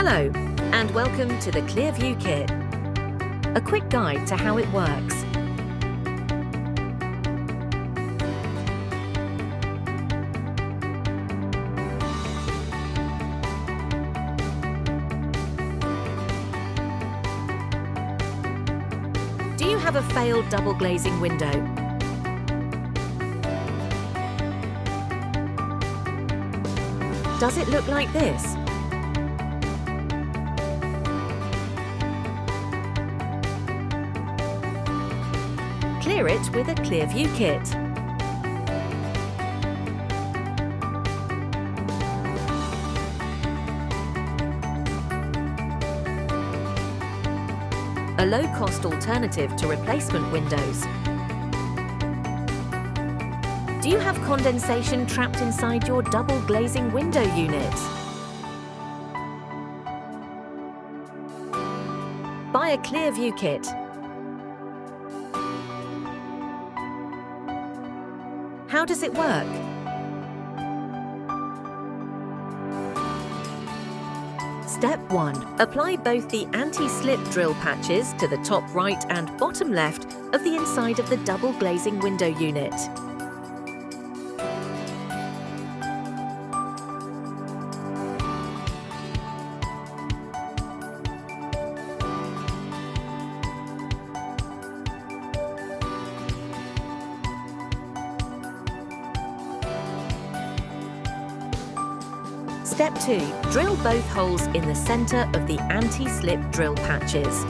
Hello, and welcome to the Clearviewkit, a quick guide to how it works. Do you have a failed double-glazing window? Does it look like this? Clear it with a Clearviewkit. A low-cost alternative to replacement windows. Do you have condensation trapped inside your double-glazing window unit? Buy a Clearviewkit. How does it work? Step 1. Apply both the anti-slip drill patches to the top right and bottom left of the inside of the double-glazing window unit. Step 2. Drill both holes in the centre of the anti-slip drill patches.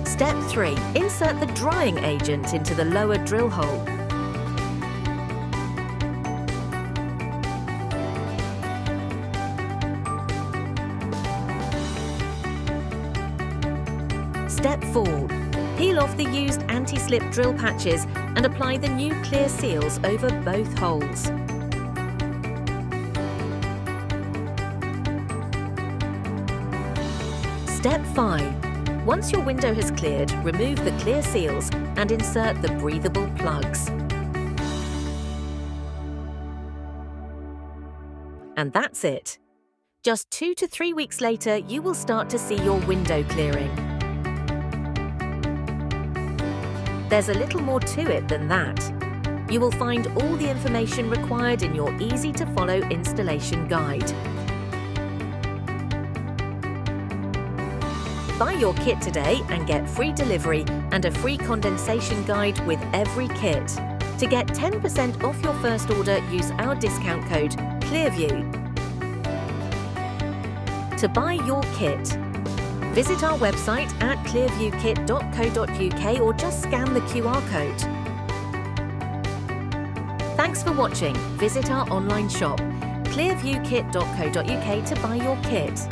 Step 3. Insert the drying agent into the lower drill hole. Step 4. Peel off the used anti-slip drill patches and apply the new clear seals over both holes. Step 5. Once your window has cleared, remove the clear seals and insert the breathable plugs. And that's it. Just 2 to 3 weeks later, you will start to see your window clearing. There's a little more to it than that. You will find all the information required in your easy-to-follow installation guide. Buy your kit today and get free delivery and a free condensation guide with every kit. To get 10% off your first order, use our discount code CLEARVIEW. To buy your kit, visit our website at clearviewkit.co.uk or just scan the QR code. Thanks for watching. Visit our online shop, clearviewkit.co.uk to buy your kit.